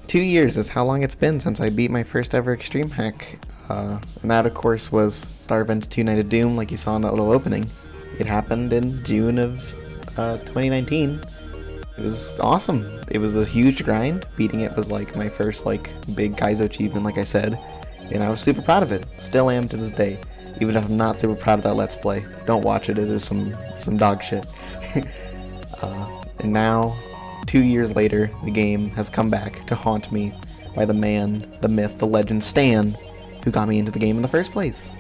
Two years is how long it's been since I beat my first ever extreme hack. And that, of course, was Star of End 2 Night of Doom, like you saw in that little opening. It happened in June of 2019. It was awesome. It was a huge grind. Beating it was like my first big Kaizo achievement, like I said. And I was super proud of it. Still am to this day. Even if I'm not super proud of that Let's Play. Don't watch it, it is some dog shit. And now, 2 years later, the game has come back to haunt me by the man, the myth, the legend Stan, who got me into the game in the first place.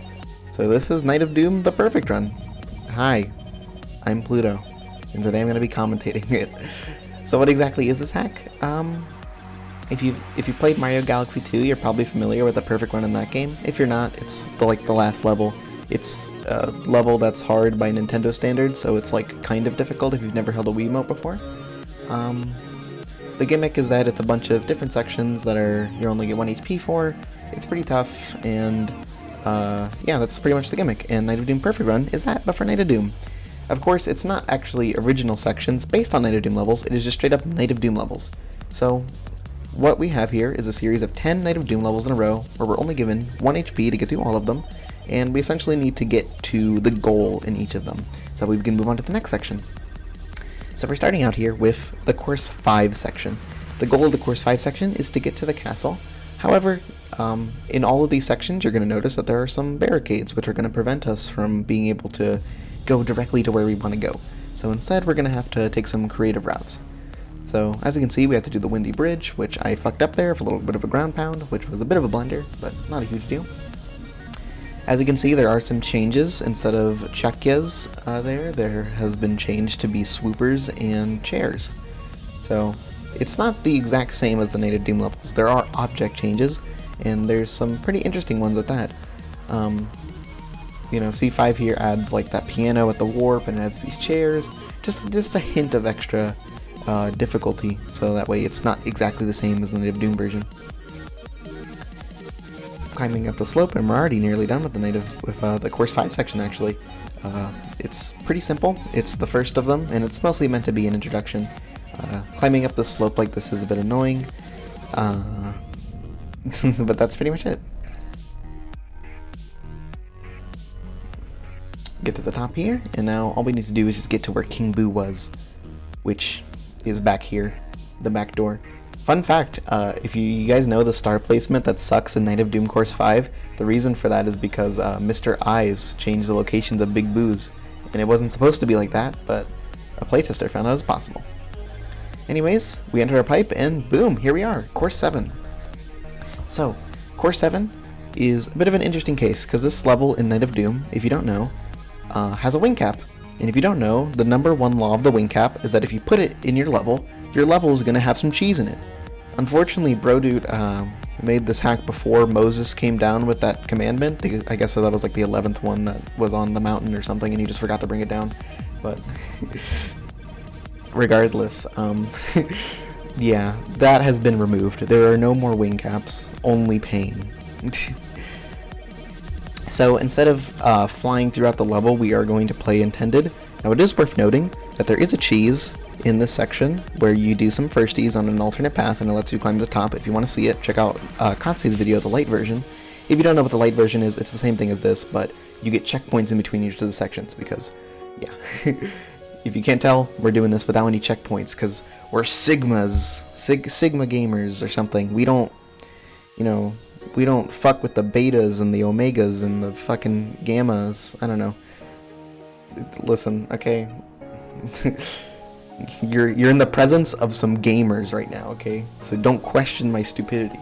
So this is Night of Doom, the perfect run. Hi, I'm Pluto, and today I'm going to be commentating it. So what exactly is this hack? If you've played Mario Galaxy 2, you're probably familiar with the perfect run in that game. If you're not, it's the last level. It's a level that's hard by Nintendo standards, so it's kind of difficult if you've never held a Wiimote before. The gimmick is that it's a bunch of different sections that you only get 1 HP for. It's pretty tough, and yeah, that's pretty much the gimmick. And Night of Doom Perfect Run is that, but for Night of Doom. Of course, it's not actually original sections based on Night of Doom levels, it is just straight up Night of Doom levels. So, what we have here is a series of 10 Night of Doom levels in a row, where we're only given 1 HP to get through all of them, and we essentially need to get to the goal in each of them. So we can move on to the next section. So we're starting out here with the Course 5 section. The goal of the Course 5 section is to get to the castle. However, in all of these sections, you're going to notice that there are some barricades which are going to prevent us from being able to go directly to where we want to go. So instead, we're going to have to take some creative routes. So as you can see, we have to do the Windy Bridge, which I fucked up there for a little bit of a ground pound, which was a bit of a blunder, but not a huge deal. As you can see, there are some changes. Instead of chakyas there has been changed to be swoopers and chairs. So it's not the exact same as the Night of Doom levels. There are object changes, and there's some pretty interesting ones at that. C5 here adds that piano with the warp, and adds these chairs. Just a hint of extra difficulty, so that way it's not exactly the same as the Night of Doom version. Climbing up the slope, and we're already nearly done with the Course 5 section, actually. It's pretty simple. It's the first of them, and it's mostly meant to be an introduction. Climbing up the slope like this is a bit annoying, but that's pretty much it. Get to the top here, and now all we need to do is just get to where King Boo was, which is back here, the back door. Fun fact, if you guys know the star placement that sucks in Night of Doom Course 5, the reason for that is because Mr. Eyes changed the locations of Big Boos, and it wasn't supposed to be like that, but a playtester found out it was possible. Anyways, we entered our pipe, and boom, here we are, Course 7. So, Course 7 is a bit of an interesting case, because this level in Night of Doom, if you don't know, has a wing cap. And if you don't know, the number 1 law of the wing cap is that if you put it in your level is going to have some cheese in it. Unfortunately, Brodude made this hack before Moses came down with that commandment. I guess that was the 11th one that was on the mountain or something, and he just forgot to bring it down. But regardless, yeah, that has been removed. There are no more wing caps, only pain. So instead of flying throughout the level, we are going to play intended. Now it is worth noting that there is a cheese in this section where you do some firsties on an alternate path, and it lets you climb to the top. If you want to see it, check out Katsu's video, the light version. If you don't know what the light version is, it's the same thing as this, but you get checkpoints in between each of the sections because, yeah. If you can't tell, we're doing this without any checkpoints because we're Sigmas, Sigma gamers or something. We don't, we don't fuck with the betas and the omegas and the fucking gammas. I don't know. Listen, okay? You're in the presence of some gamers right now, okay? So don't question my stupidity.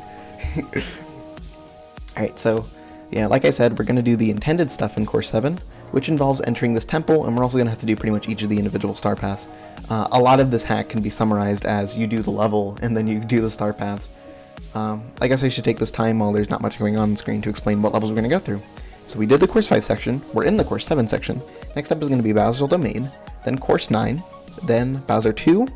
Alright, so, yeah, like I said, we're going to do the intended stuff in Course 7, which involves entering this temple, and we're also going to have to do pretty much each of the individual star paths. A lot of this hack can be summarized as you do the level, and then you do the star paths. I guess I should take this time while there's not much going on the screen to explain what levels we're going to go through. So we did the Course 5 section, we're in the Course 7 section. Next up is going to be Bowser's Domain, then course 9, then Bowser 2,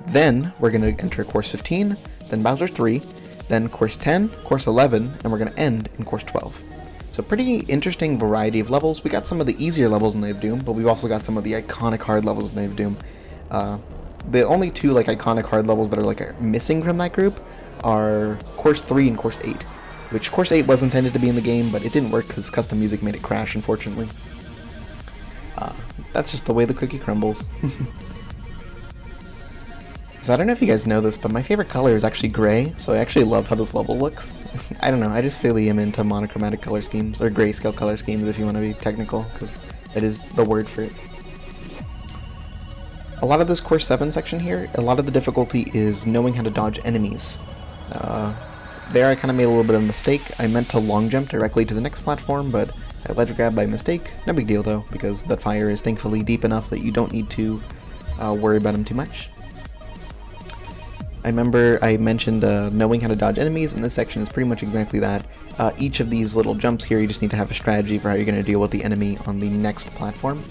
then we're going to enter course 15, then Bowser 3, then course 10, course 11, and we're going to end in course 12. So pretty interesting variety of levels. We got some of the easier levels in Night of Doom, but we've also got some of the iconic hard levels of Night of Doom. The only two like iconic hard levels that are like missing from that group are course 3 and course 8, which course 8 was intended to be in the game, but it didn't work because custom music made it crash, unfortunately. That's just the way the cookie crumbles. So I don't know if you guys know this, but my favorite color is actually gray, so I actually love how this level looks. I don't know, I just really am into monochromatic color schemes, or grayscale color schemes if you want to be technical, because that is the word for it. A lot of this course 7 section here, a lot of the difficulty is knowing how to dodge enemies. There I kind of made a little bit of a mistake. I meant to long jump directly to the next platform, but I ledge grabbed by mistake. No big deal though, because the fire is thankfully deep enough that you don't need to worry about them too much. I remember I mentioned knowing how to dodge enemies, and this section is pretty much exactly that. Each of these little jumps here, you just need to have a strategy for how you're going to deal with the enemy on the next platform.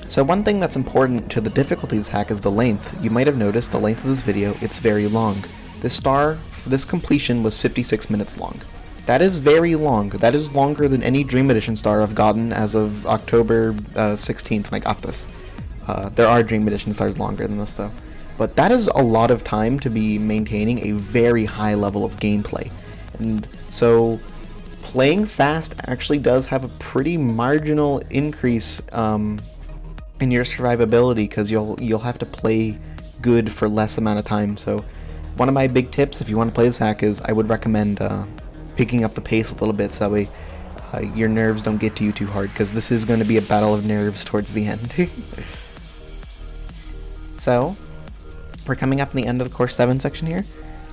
So one thing that's important to the difficulty of this hack is the length. You might have noticed the length of this video, it's very long. This completion was 56 minutes long. That is very long. That is longer than any Dream Edition star I've gotten as of October 16th when I got this. There are Dream Edition stars longer than this though. But that is a lot of time to be maintaining a very high level of gameplay. And so playing fast actually does have a pretty marginal increase in your survivability, because you'll have to play good for less amount of time. So one of my big tips if you want to play this hack is I would recommend picking up the pace a little bit so that way your nerves don't get to you too hard, because this is going to be a battle of nerves towards the end. So we're coming up in the end of the course 7 section here.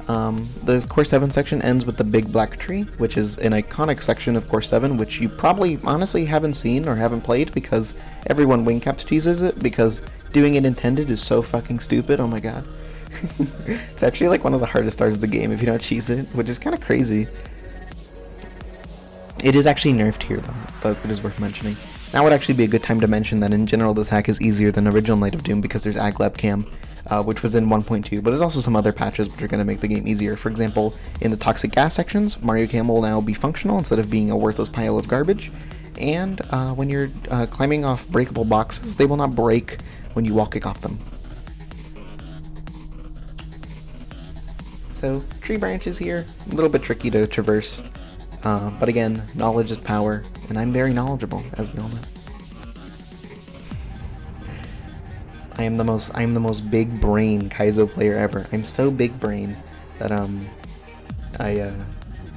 The course 7 section ends with the big black tree, which is an iconic section of course 7, which you probably honestly haven't seen or haven't played because everyone wingcaps cheeses it, because doing it intended is so fucking stupid. Oh my god. It's actually like one of the hardest stars of the game if you don't cheese it, which is kind of crazy. It is actually nerfed here though, but it is worth mentioning. Now would actually be a good time to mention that in general this hack is easier than original Night of Doom because there's Aglab Cam, which was in 1.2, but there's also some other patches which are going to make the game easier. For example, in the toxic gas sections, Mario Cam will now be functional instead of being a worthless pile of garbage, and when you're climbing off breakable boxes, they will not break when you wall kick off them. So, tree branches here, a little bit tricky to traverse, but again, knowledge is power, and I'm very knowledgeable, as we all know. I am the most big brain Kaizo player ever. I'm so big brain that I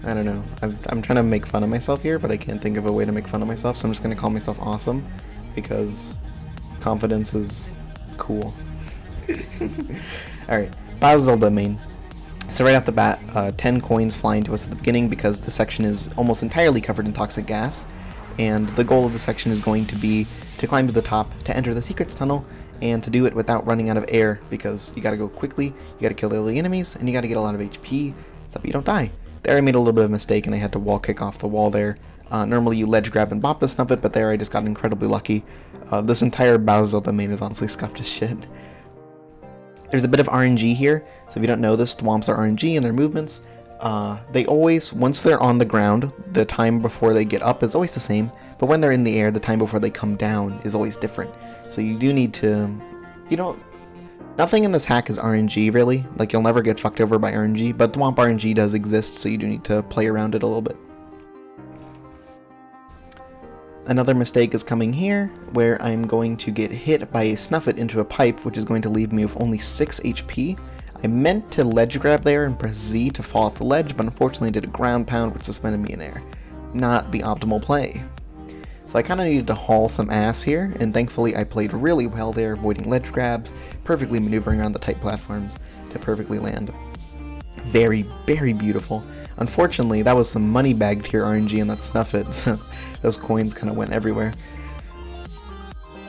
don't know. I'm trying to make fun of myself here, but I can't think of a way to make fun of myself, so I'm just gonna call myself awesome because confidence is cool. All right, Bowser domain. So right off the bat, 10 coins fly into us at the beginning because the section is almost entirely covered in toxic gas, and the goal of the section is going to be to climb to the top, to enter the secrets tunnel, and to do it without running out of air, because you gotta go quickly, you gotta kill all the enemies, and you gotta get a lot of HP so that you don't die. There I made a little bit of a mistake and I had to wall kick off the wall there. Normally you ledge grab and bop the snuffit, but there I just got incredibly lucky. This entire Bowser domain is honestly scuffed as shit. There's a bit of RNG here, so if you don't know this, Thwomps are RNG in their movements. They always, once they're on the ground, the time before they get up is always the same, but when they're in the air, the time before they come down is always different. So you do need to, nothing in this hack is RNG really, like you'll never get fucked over by RNG, but Thwomp RNG does exist, so you do need to play around it a little bit. Another mistake is coming here, where I'm going to get hit by a snuffit into a pipe, which is going to leave me with only 6 HP. I meant to ledge grab there and press Z to fall off the ledge, but unfortunately did a ground pound which suspended me in air. Not the optimal play. So I kind of needed to haul some ass here, and thankfully I played really well there, avoiding ledge grabs, perfectly maneuvering around the tight platforms to perfectly land. Very, very beautiful. Unfortunately, that was some money bag tier RNG in that Snuffit, so those coins kind of went everywhere.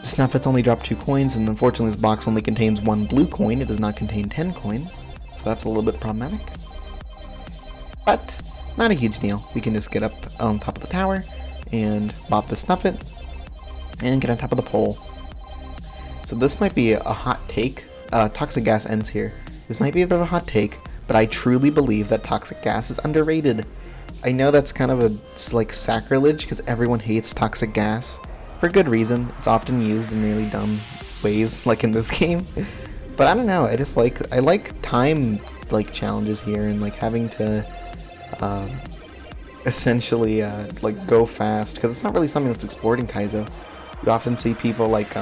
Snuffits only dropped 2 coins, and unfortunately this box only contains 1 blue coin. It does not contain 10 coins, so that's a little bit problematic. But not a huge deal. We can just get up on top of the tower and bop the Snuffit, and get on top of the pole. So this might be a hot take. Toxic gas ends here. This might be a bit of a hot take, but I truly believe that toxic gas is underrated. I know that's kind of a like sacrilege because everyone hates toxic gas for good reason. It's often used in really dumb ways, like in this game. But I don't know. I like time like challenges here and like having to essentially like go fast because it's not really something that's explored in Kaizo. You often see people like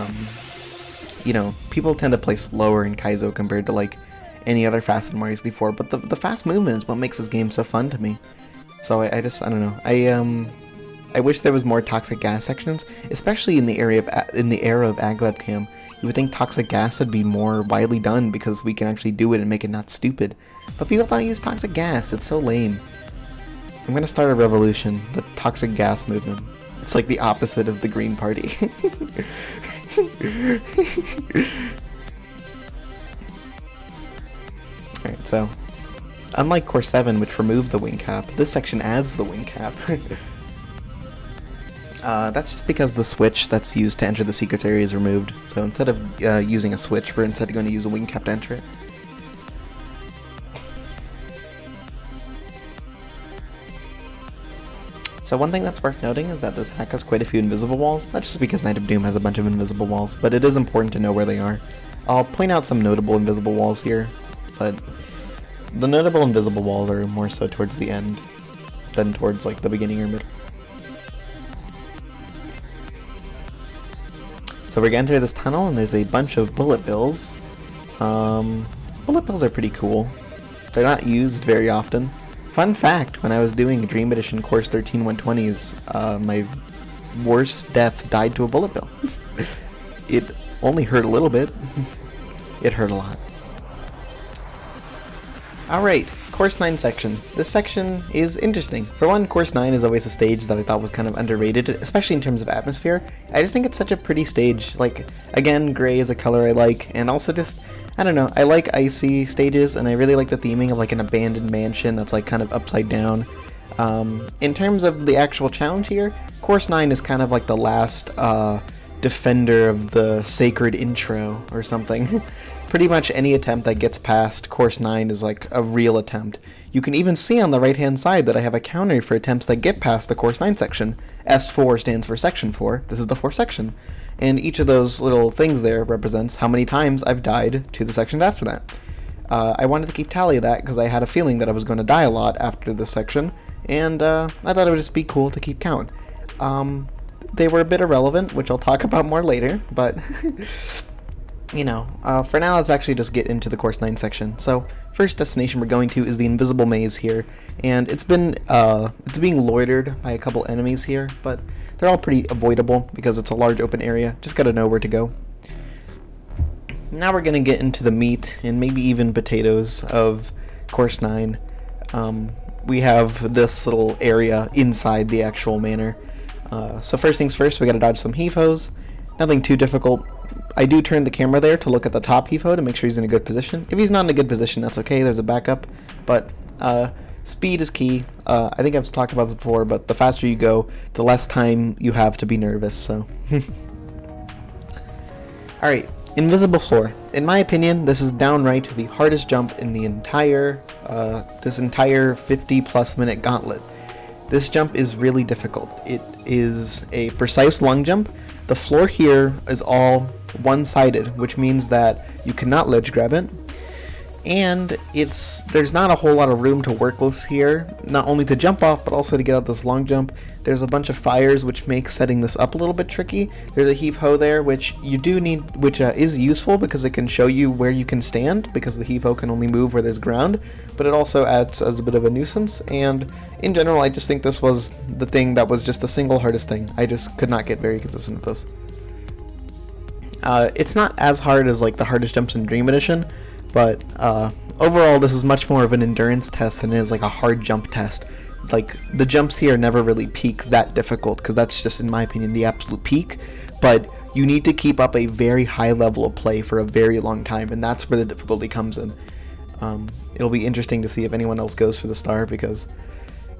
people tend to play slower in Kaizo compared to like any other Fast and Mario 64, but the fast movement is what makes this game so fun to me. So I don't know. I wish there was more toxic gas sections, especially in the era of Aglab Cam. You would think toxic gas would be more widely done because we can actually do it and make it not stupid. But people don't use toxic gas. It's so lame. I'm gonna start a revolution, the toxic gas movement. It's like the opposite of the Green Party. Alright, so unlike Core 7, which removed the wing cap, this section adds the wing cap. That's just because the switch that's used to enter the secrets area is removed. So instead of using a switch, we're instead going to use a wing cap to enter it. So one thing that's worth noting is that this hack has quite a few invisible walls, not just because Night of Doom has a bunch of invisible walls, but it is important to know where they are. I'll point out some notable invisible walls here, but the notable invisible walls are more so towards the end than towards like the beginning or middle. So we're gonna enter this tunnel and there's a bunch of bullet bills. Bullet bills are pretty cool. They're not used very often. Fun fact, when I was doing Dream Edition Course 13 120s, my worst death died to a bullet bill. It only hurt a little bit. It hurt a lot. Alright, Course 9 section. This section is interesting. For one, Course 9 is always a stage that I thought was kind of underrated, especially in terms of atmosphere. I just think it's such a pretty stage. Like, again, gray is a color I like, and also just, I don't know, I like icy stages, and I really like the theming of like an abandoned mansion that's like kind of upside down. In terms of the actual challenge here, Course 9 is kind of like the last defender of the sacred intro or something. Pretty much any attempt that gets past Course 9 is like a real attempt. You can even see on the right hand side that I have a counter for attempts that get past the Course 9 section. S4 stands for Section 4. This is the fourth section. And each of those little things there represents how many times I've died to the sections after that. I wanted to keep tally of that because I had a feeling that I was going to die a lot after this section, and I thought it would just be cool to keep count. They were a bit irrelevant, which I'll talk about more later, but you know, for now let's actually just get into the Course 9 section. So, first destination we're going to is the Invisible Maze here, and it's being loitered by a couple enemies here, but they're all pretty avoidable because it's a large open area. Just gotta know where to go. Now we're gonna get into the meat and maybe even potatoes of Course 9. We have this little area inside the actual manor. So first things first, we gotta dodge some heave-hos. Nothing too difficult. I do turn the camera there to look at the top heave-ho to make sure he's in a good position. If he's not in a good position, that's okay, there's a backup. But speed is key. I think I've talked about this before, but the faster you go, the less time you have to be nervous, so. Alright, invisible floor. In my opinion, this is downright the hardest jump in the entire, this entire 50+ minute gauntlet. This jump is really difficult. It is a precise lung jump. The floor here is all one-sided, which means that you cannot ledge grab it. And there's not a whole lot of room to work with here, not only to jump off, but also to get out this long jump. There's a bunch of fires, which makes setting this up a little bit tricky. There's a heave-ho there, which you do need, which is useful because it can show you where you can stand, because the heave-ho can only move where there's ground, but it also acts as a bit of a nuisance, and in general, I just think this was the thing that was just the single hardest thing. I just could not get very consistent with this. It's not as hard as like the hardest jumps in Dream Edition, but overall this is much more of an endurance test than it is like a hard jump test. Like, the jumps here never really peak that difficult, because that's just, in my opinion, the absolute peak, but you need to keep up a very high level of play for a very long time, and that's where the difficulty comes in. It'll be interesting to see if anyone else goes for the star, because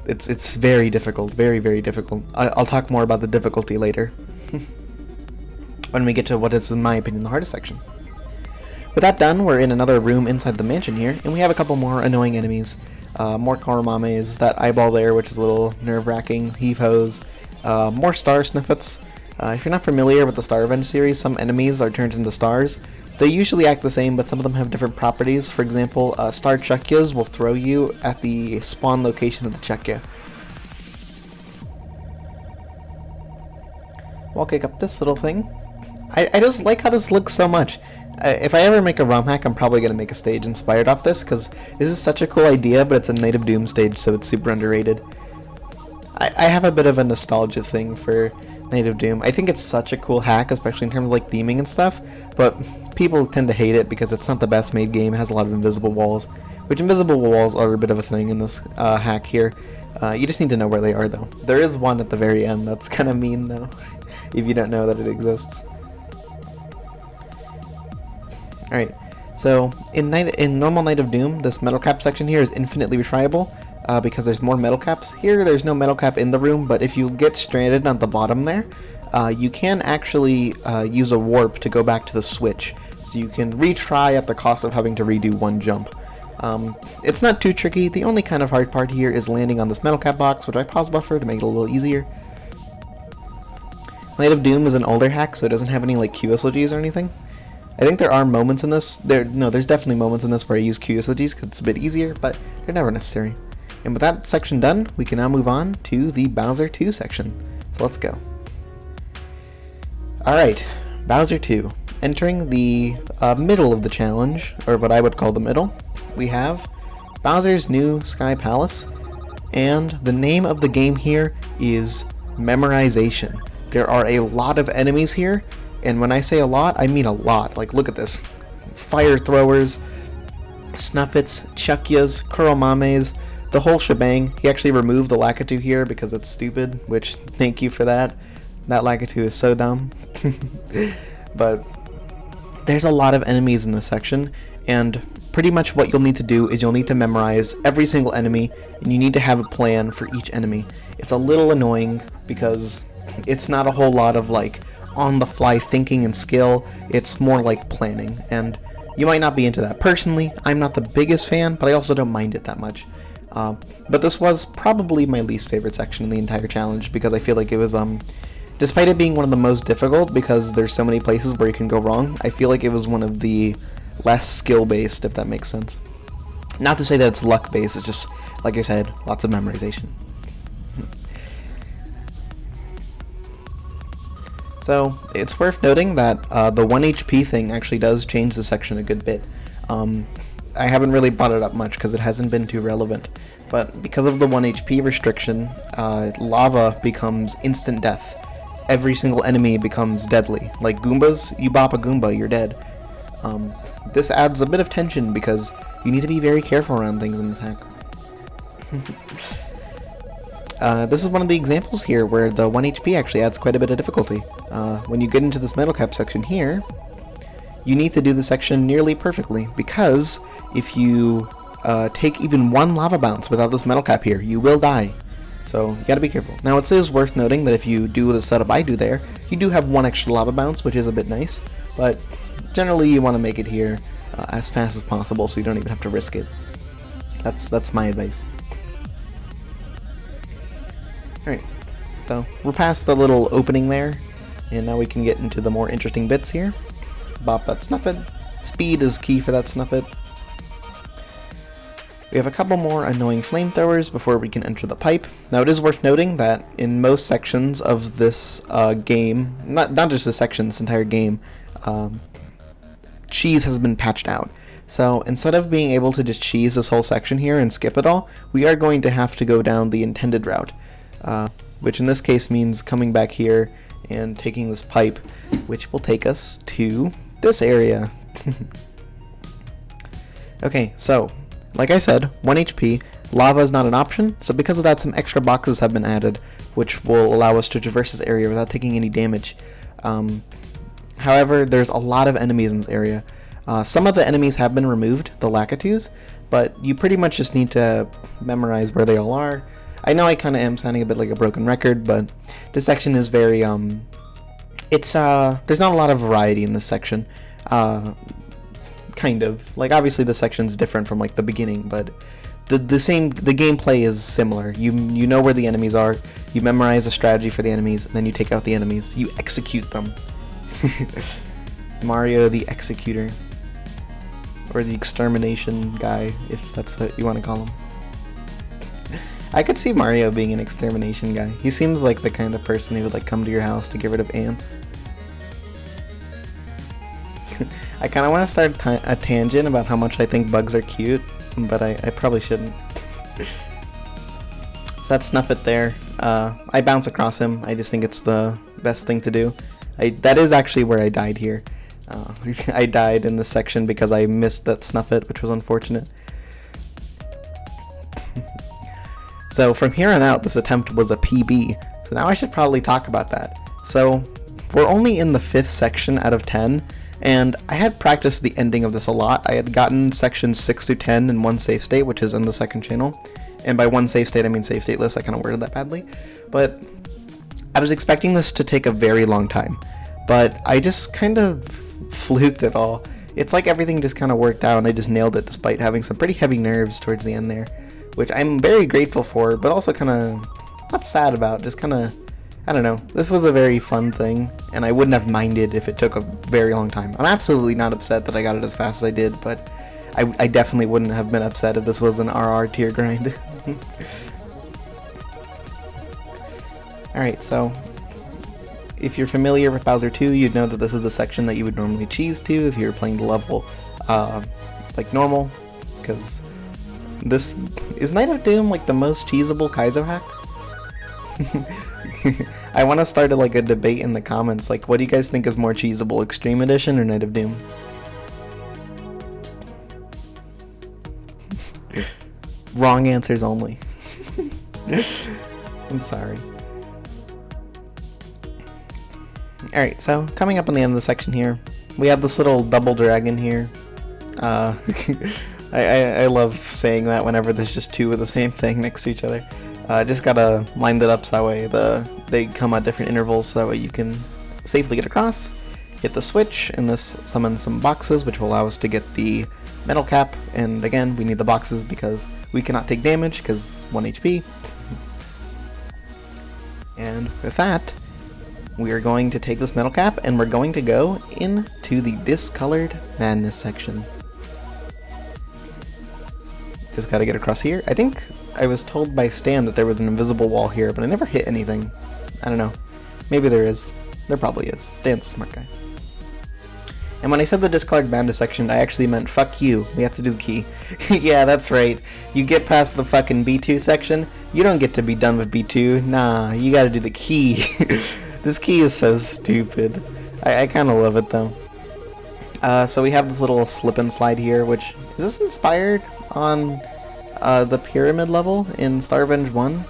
it's very difficult, very, very difficult. I'll talk more about the difficulty later. when we get to what is, in my opinion, the hardest section. With that done, we're in another room inside the mansion here, and we have a couple more annoying enemies. More Koromames, that eyeball there, which is a little nerve-wracking, heave-hos, more star sniffets. If you're not familiar with the Star Revenge series, some enemies are turned into stars. They usually act the same, but some of them have different properties. For example, Star Chukyas will throw you at the spawn location of the Chukya. We'll kick up this little thing. I just like how this looks so much. If I ever make a ROM hack, I'm probably going to make a stage inspired off this, because this is such a cool idea, but it's a Night of Doom stage, so it's super underrated. I have a bit of a nostalgia thing for Night of Doom. I think it's such a cool hack, especially in terms of like theming and stuff, but people tend to hate it because it's not the best made game. It has a lot of invisible walls, which invisible walls are a bit of a thing in this hack here. You just need to know where they are, though. There is one at the very end that's kind of mean, though, if you don't know that it exists. Alright, so in normal Night of Doom, this metal cap section here is infinitely retryable because there's more metal caps. Here, there's no metal cap in the room, but if you get stranded on the bottom there, you can actually use a warp to go back to the switch. So you can retry at the cost of having to redo one jump. It's not too tricky. The only kind of hard part here is landing on this metal cap box, which I pause buffer to make it a little easier. Night of Doom is an older hack, so it doesn't have any like QSLGs or anything. I think there are moments in this, there's definitely moments in this where I use QSLGs because it's a bit easier, but they're never necessary. And with that section done, we can now move on to the Bowser 2 section. So let's go. Alright, Bowser 2. Entering the middle of the challenge, or what I would call the middle, we have Bowser's New Sky Palace, and the name of the game here is Memorization. There are a lot of enemies here, and when I say a lot, I mean a lot. Like, look at this. Fire throwers, Snuffets, Chukyas, Kuromames, the whole shebang. He actually removed the Lakitu here because it's stupid, which, thank you for that. That Lakitu is so dumb. But there's a lot of enemies in this section, and pretty much what you'll need to do is you'll need to memorize every single enemy, and you need to have a plan for each enemy. It's a little annoying because it's not a whole lot of like on-the-fly thinking and skill. It's more like planning, and you might not be into that. Personally, I'm not the biggest fan, but I also don't mind it that much. But this was probably my least favorite section in the entire challenge because I feel like it was, despite it being one of the most difficult because there's so many places where you can go wrong, I feel like it was one of the less skill-based, if that makes sense. Not to say that it's luck-based, it's just, like I said, lots of memorization. So, it's worth noting that the 1 HP thing actually does change the section a good bit. I haven't really brought it up much because it hasn't been too relevant, but because of the 1 HP restriction, lava becomes instant death. Every single enemy becomes deadly. Like Goombas, you bop a Goomba, you're dead. This adds a bit of tension because you need to be very careful around things in this hack. This is one of the examples here where the 1 HP actually adds quite a bit of difficulty. When you get into this metal cap section here, you need to do the section nearly perfectly, because if you take even one lava bounce without this metal cap here, you will die. So you gotta be careful. Now it is worth noting that if you do the setup I do there, you do have one extra lava bounce, which is a bit nice, but generally you want to make it here as fast as possible so you don't even have to risk it. That's my advice. Alright, so we're past the little opening there, and now we can get into the more interesting bits here. Bop that Snuffet. Speed is key for that Snuffet. We have a couple more annoying flamethrowers before we can enter the pipe. Now it is worth noting that in most sections of this game, not just this section, this entire game, cheese has been patched out. So instead of being able to just cheese this whole section here and skip it all, we are going to have to go down the intended route. Which in this case means coming back here and taking this pipe, which will take us to this area. Okay, so, like I said, 1 HP, lava is not an option, so because of that some extra boxes have been added, which will allow us to traverse this area without taking any damage. However, there's a lot of enemies in this area. Some of the enemies have been removed, the Lakitus, but you pretty much just need to memorize where they all are. I know I kind of am sounding a bit like a broken record, but this section is very, It's there's not a lot of variety in this section. Kind of. Like, obviously the section's different from like the beginning, but the gameplay is similar. You know where the enemies are, you memorize a strategy for the enemies, and then you take out the enemies. You execute them. Mario the Executor. Or the extermination guy, if that's what you want to call him. I could see Mario being an extermination guy. He seems like the kind of person who would like come to your house to get rid of ants. I kind of want to start a tangent about how much I think bugs are cute, but I probably shouldn't. So that's Snuffit there. I bounce across him. I just think it's the best thing to do. That is actually where I died here. I died in this section because I missed that Snuffit, which was unfortunate. So from here on out, this attempt was a PB. So now I should probably talk about that. So we're only in the 5th section out of 10, and I had practiced the ending of this a lot. I had gotten sections 6 through 10 in one save state, which is in the second channel. And by one save state, I mean Savestateless. I kind of worded that badly. But I was expecting this to take a very long time. But I just kind of fluked it all. It's like everything just kind of worked out and I just nailed it despite having some pretty heavy nerves towards the end there, which I'm very grateful for, but also kind of not sad about. Just kind of, I don't know, this was a very fun thing and I wouldn't have minded if it took a very long time. I'm absolutely not upset that I got it as fast as I did, but I definitely wouldn't have been upset if this was an RR tier grind. Alright, so if you're familiar with Bowser 2, you'd know that this is the section that you would normally cheese to if you were playing the level like normal, because this is Night of Doom like the most cheesable Kaizo hack. I want to start like a debate in the comments, like what do you guys think is more cheesable, Extreme Edition or Night of Doom? Wrong answers only. I'm sorry. Alright, so coming up on the end of the section here, we have this little double dragon here. I love saying that whenever there's just two of the same thing next to each other. Just gotta line that up so that way they come at different intervals so that way you can safely get across. Hit the switch, and this summons some boxes which will allow us to get the metal cap, and again we need the boxes because we cannot take damage because 1 HP. And with that, we are going to take this metal cap and we're going to go into the Discolored Madness section. Just gotta get across here. I think I was told by Stan that there was an invisible wall here, but I never hit anything. I don't know. Maybe there is. There probably is. Stan's a smart guy. And when I said the Discolored Madness section, I actually meant fuck you. We have to do the key. Yeah, that's right. You get past the fucking B2 section, you don't get to be done with B2. Nah, you gotta do the key. This key is so stupid. I kind of love it though. So we have this little slip and slide here, which is this inspired on the pyramid level in Star Revenge 1?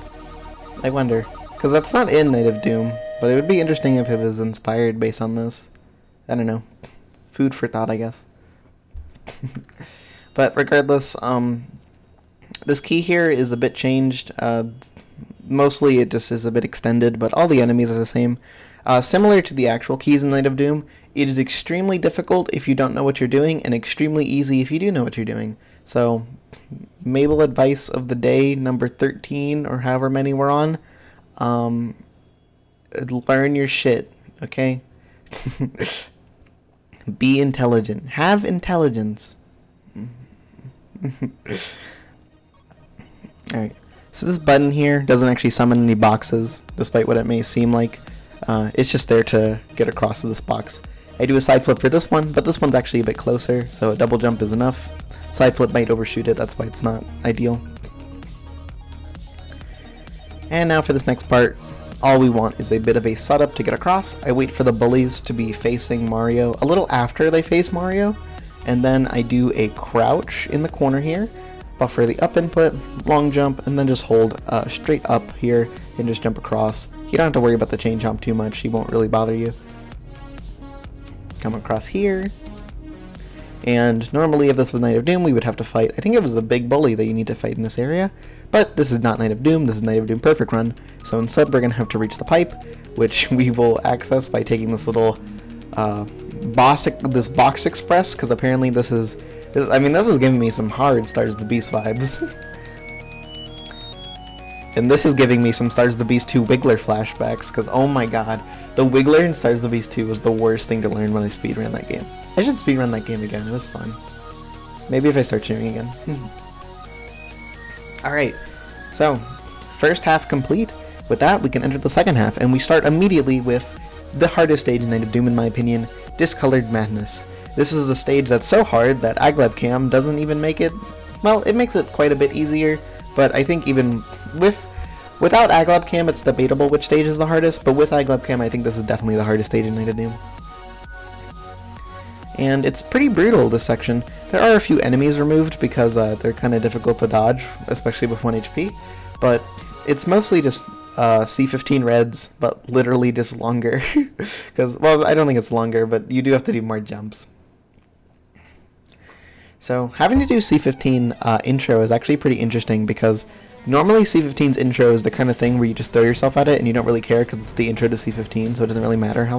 I wonder, because that's not in Night of Doom, but it would be interesting if it was inspired based on this. I don't know. Food for thought, I guess. But regardless, this key here is a bit changed. Mostly it just is a bit extended, but all the enemies are the same. Similar to the actual keys in Night of Doom, it is extremely difficult if you don't know what you're doing, and extremely easy if you do know what you're doing. So, Mabel advice of the day, number 13, or however many we're on, learn your shit, okay? Be intelligent. Have intelligence. Alright. So this button here doesn't actually summon any boxes, despite what it may seem like. It's just there to get across to this box. I do a side flip for this one, but this one's actually a bit closer, so a double jump is enough. Side flip might overshoot it, that's why it's not ideal. And now for this next part, all we want is a bit of a setup to get across. I wait for the bullies to be facing Mario a little after they face Mario, and then I do a crouch in the corner here, buffer the up input, long jump, and then just hold straight up here and just jump across. You don't have to worry about the chain jump too much, he won't really bother you. Come across here, and normally if this was Night of Doom we would have to fight, I think it was the big bully that you need to fight in this area, But this is not Night of Doom, this is Night of Doom Perfect Run, so instead we're going to have to reach the pipe, which we will access by taking this little box express, because apparently this is giving me some hard Stars of the Beast vibes. And this is giving me some Stars of the Beast 2 Wiggler flashbacks, because oh my god, the Wiggler in Stars of the Beast 2 was the worst thing to learn when I speedran that game. I should speedrun that game again, it was fun. Maybe if I start cheering again. Alright, so, first half complete. With that, we can enter the second half, and we start immediately with the hardest stage in Night of Doom in my opinion, Discolored Madness. This is a stage that's so hard that Aglabcam doesn't even make it, well, it makes it quite a bit easier, but I think even without Aglabcam it's debatable which stage is the hardest, but with Aglabcam I think this is definitely the hardest stage in Night of Doom. And it's pretty brutal, this section. There are a few enemies removed because they're kind of difficult to dodge, especially with 1 HP, but it's mostly just C15 reds, but literally just longer. Because, well, I don't think it's longer, but you do have to do more jumps. So, having to do C15 intro is actually pretty interesting because normally C15's intro is the kind of thing where you just throw yourself at it and you don't really care because it's the intro to C15, so it doesn't really matter how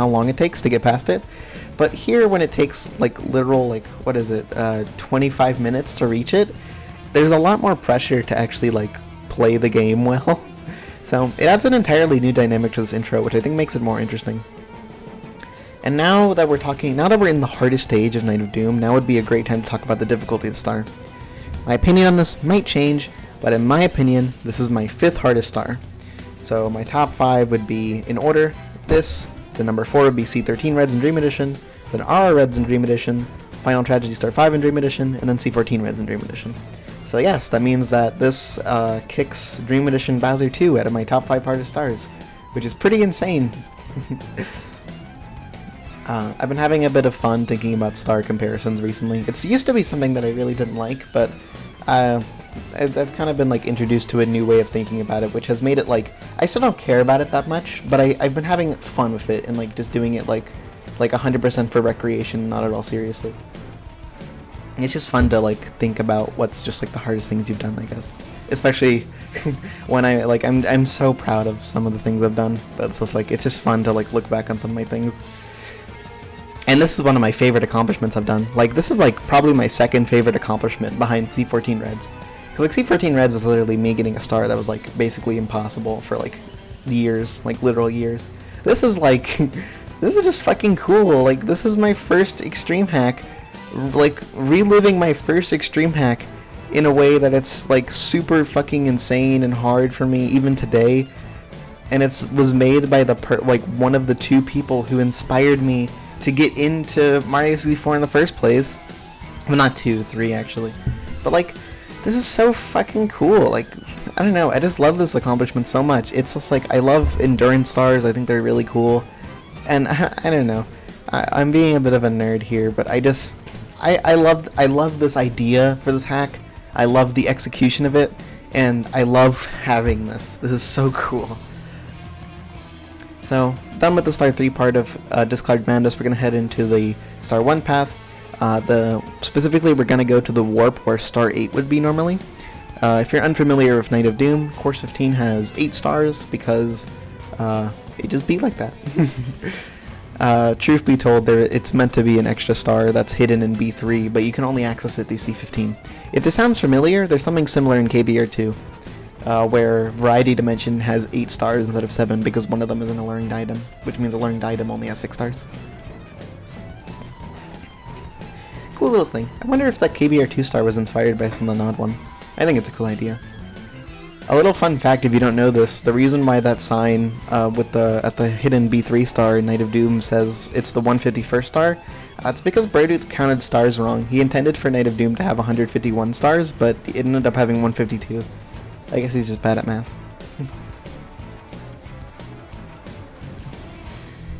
long it takes to get past it. But here, when it takes like literal, like, what is it, 25 minutes to reach it, there's a lot more pressure to actually like play the game well. So it adds an entirely new dynamic to this intro, which I think makes it more interesting. And now that we're in the hardest stage of Night of Doom, now would be a great time to talk about the difficulty of the star. My opinion on this might change, but in my opinion, this is my 5th hardest star. So my top 5 would be, in order, this, the number 4 would be C13 Reds in Dream Edition, then RR Reds in Dream Edition, Final Tragedy Star 5 in Dream Edition, and then C14 Reds in Dream Edition. So yes, that means that this kicks Dream Edition Bowser 2 out of my top 5 hardest stars, which is pretty insane. I've been having a bit of fun thinking about star comparisons recently. It's used to be something that I really didn't like, but I've kind of been like introduced to a new way of thinking about it, which has made it like, I still don't care about it that much, but I've been having fun with it and like just doing it like 100% for recreation, not at all seriously. It's just fun to like think about what's just like the hardest things you've done, I guess. Especially when I'm so proud of some of the things I've done. That's just like, it's just fun to like look back on some of my things. And this is one of my favorite accomplishments I've done. Like, this is like probably my 2nd favorite accomplishment behind C14 Reds. Because like C14 Reds was literally me getting a star that was like basically impossible for like years, like literal years. This is like, this is just fucking cool. Like, this is my first extreme hack, like reliving my first extreme hack in a way that it's like super fucking insane and hard for me even today. And it was made by one of the 2 people who inspired me to get into Mario 64 in the first place. Well, not 2, 3 actually. But like, this is so fucking cool. Like, I don't know, I just love this accomplishment so much. It's just like, I love endurance stars, I think they're really cool. And I don't know, I'm being a bit of a nerd here, but I love this idea for this hack. I love the execution of it, and I love having this. This is so cool. So, done with the Star 3 part of Discolored Madness, we're going to head into the Star 1 path. Specifically, we're going to go to the warp where Star 8 would be normally. If you're unfamiliar with Night of Doom, Course 15 has 8 stars because it just be like that. Truth be told, it's meant to be an extra star that's hidden in B3, but you can only access it through C15. If this sounds familiar, there's something similar in KBR2. Where Variety Dimension has 8 stars instead of 7 because one of them is an alluring item, which means alluring item only has 6 stars. Cool little thing. I wonder if that KBR2 star was inspired by some of the Nod one. I think it's a cool idea. A little fun fact if you don't know this, the reason why that sign at the hidden B3 star in Night of Doom says it's the 151st star, it's because Bradu counted stars wrong. He intended for Night of Doom to have 151 stars, but it ended up having 152. I guess he's just bad at math.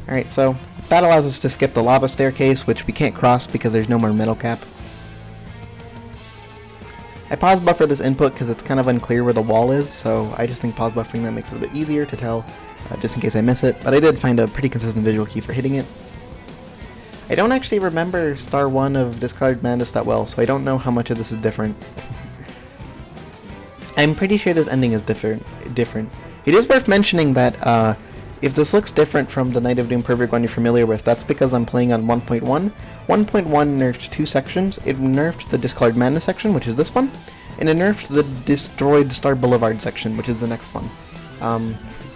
Alright, so that allows us to skip the lava staircase, which we can't cross because there's no more metal cap. I pause buffer this input because it's kind of unclear where the wall is, so I just think pause buffering that makes it a bit easier to tell, just in case I miss it, but I did find a pretty consistent visual key for hitting it. I don't actually remember Star 1 of Discolored Madness that well, so I don't know how much of this is different. I'm pretty sure this ending is different. It is worth mentioning that if this looks different from the Night of Doom Perfect Run you're familiar with, that's because I'm playing on 1.1. 1.1 nerfed 2 sections. It nerfed the Discolored Madness section, which is this one, and it nerfed the Destroyed Star Boulevard section, which is the next one.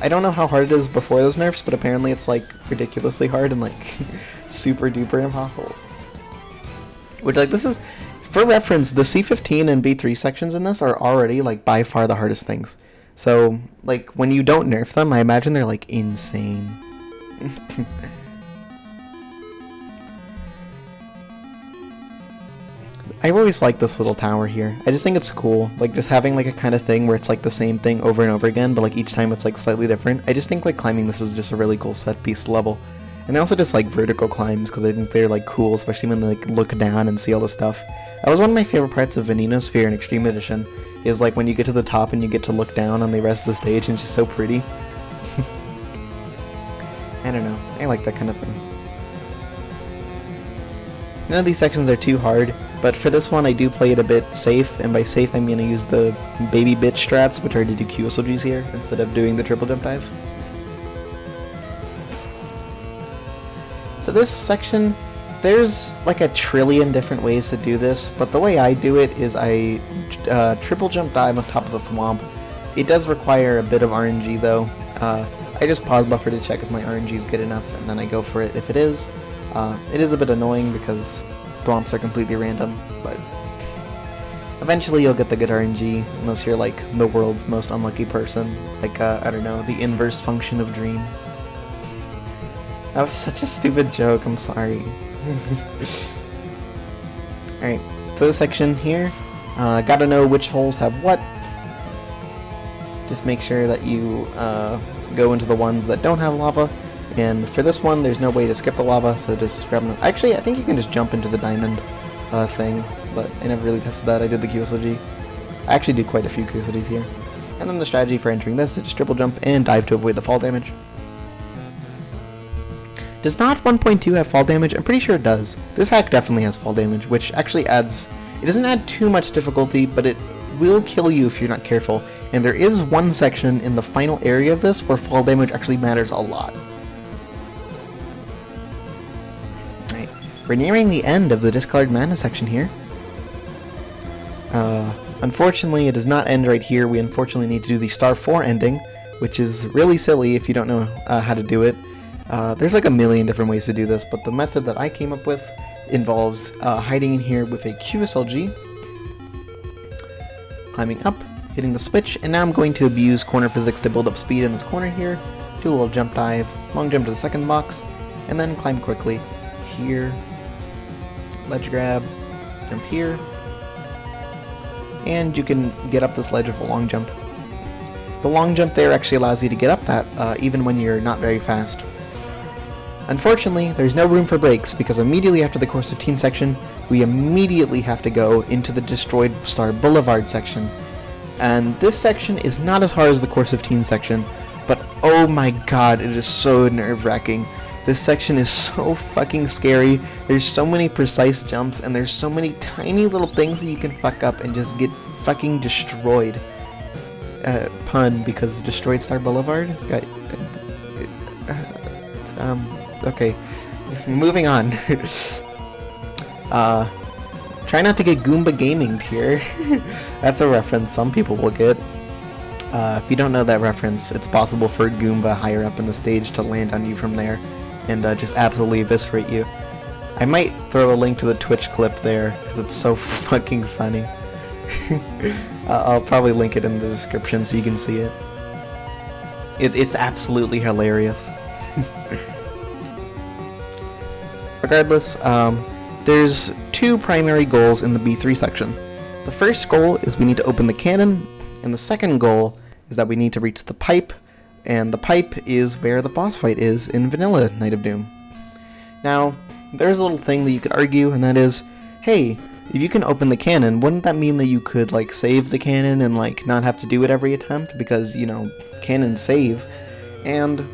I don't know how hard it is before those nerfs, but apparently it's like ridiculously hard and like super duper impossible. Which, like, this is, for reference, the C15 and B3 sections in this are already like by far the hardest things. So, like, when you don't nerf them, I imagine they're like insane. I always like this little tower here. I just think it's cool, like just having like a kind of thing where it's like the same thing over and over again, but like each time it's like slightly different. I just think like climbing this is just a really cool set piece level. And I also just like vertical climbs because I think they're like cool, especially when they like look down and see all the stuff. That was one of my favorite parts of Veneno Sphere in Extreme Edition, is like when you get to the top and you get to look down on the rest of the stage and it's just so pretty. I don't know, I like that kind of thing. None of these sections are too hard, but for this one I do play it a bit safe, and by safe I mean I use the baby bitch strats, which are to do QSLGs here, instead of doing the triple jump dive. So this section, there's like a trillion different ways to do this, but the way I do it is I triple jump dive on top of the thwomp. It does require a bit of RNG though. I just pause buffer to check if my RNG is good enough, and then I go for it if it is. It is a bit annoying because thwomps are completely random, but eventually you'll get the good RNG, unless you're like the world's most unlucky person, like, I don't know, the inverse function of Dream. That was such a stupid joke, I'm sorry. Alright, so this section here, gotta know which holes have what. Just make sure that you go into the ones that don't have lava. And for this one, there's no way to skip the lava, so just grab them. Actually, I think you can just jump into the diamond thing, but I never really tested that. I did the QSLG. I actually did quite a few QSLGs here. And then the strategy for entering this is just triple jump and dive to avoid the fall damage. Does not 1.2 have fall damage? I'm pretty sure it does. This hack definitely has fall damage, which actually adds... It doesn't add too much difficulty, but it will kill you if you're not careful. And there is one section in the final area of this where fall damage actually matters a lot. Alright, we're nearing the end of the Discolored Madness section here. Unfortunately, it does not end right here. We unfortunately need to do the Star 4 ending, which is really silly if you don't know how to do it. There's like a million different ways to do this, but the method that I came up with involves hiding in here with a QSLG, climbing up, hitting the switch, and now I'm going to abuse corner physics to build up speed in this corner here, do a little jump dive, long jump to the second box, and then climb quickly here, ledge grab, jump here, and you can get up this ledge with a long jump. The long jump there actually allows you to get up that even when you're not very fast. Unfortunately, there's no room for breaks, because immediately after the Course 15 section, we immediately have to go into the Destroyed Star Boulevard section. And this section is not as hard as the Course 15 section, but oh my god, it is so nerve-wracking. This section is so fucking scary. There's so many precise jumps, and there's so many tiny little things that you can fuck up and just get fucking destroyed. Pun, because Destroyed Star Boulevard? Okay, moving on. Try not to get Goomba Gaming'd here. That's a reference some people will get. If you don't know that reference, it's possible for Goomba higher up in the stage to land on you from there and just absolutely eviscerate you. I might throw a link to the Twitch clip there, because it's so fucking funny. I'll probably link it in the description so you can see it. It's absolutely hilarious. Regardless, there's two primary goals in the B3 section. The first goal is we need to open the cannon, and the second goal is that we need to reach the pipe, and the pipe is where the boss fight is in Vanilla Night of Doom. Now, there's a little thing that you could argue, and that is, hey, if you can open the cannon, wouldn't that mean that you could, like, save the cannon and, like, not have to do it every attempt? Because, you know, cannons save. And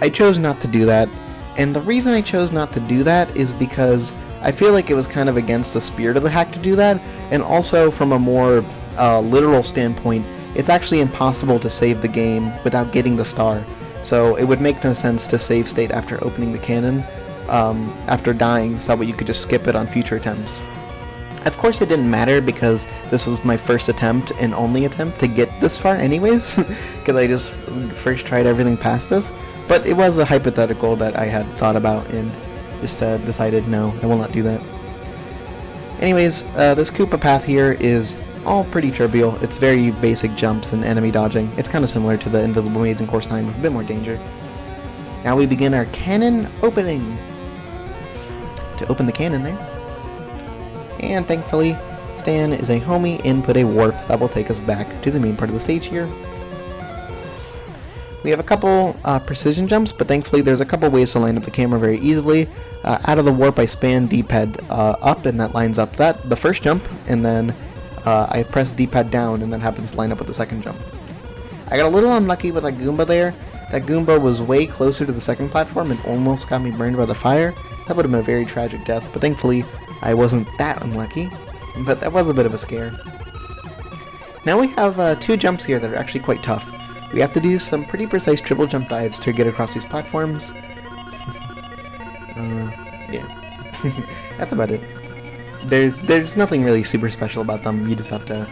I chose not to do that. And the reason I chose not to do that is because I feel like it was kind of against the spirit of the hack to do that, and also from a more a literal standpoint, it's actually impossible to save the game without getting the star. So it would make no sense to save state after opening the cannon, after dying, so that way you could just skip it on future attempts. Of course it didn't matter because this was my first attempt and only attempt to get this far anyways, because I just first tried everything past this, but it was a hypothetical that I had thought about and just decided no, I will not do that. Anyways, this Koopa path here is all pretty trivial. It's very basic jumps and enemy dodging. It's kind of similar to the Invisible Maze in Course 9 with a bit more danger. Now we begin our cannon opening. To open the cannon there. And thankfully, Stan is a homie and put a warp that will take us back to the main part of the stage here. We have a couple precision jumps, but thankfully there's a couple ways to line up the camera very easily. Out of the warp I span D-pad up, and that lines up the first jump, and then I press D-pad down, and that happens to line up with the second jump. I got a little unlucky with that Goomba there. That Goomba was way closer to the second platform and almost got me burned by the fire. That would have been a very tragic death, but thankfully I wasn't that unlucky. But that was a bit of a scare. Now we have two jumps here that are actually quite tough. We have to do some pretty precise triple jump dives to get across these platforms. Yeah. That's about it. There's nothing really super special about them. You just have to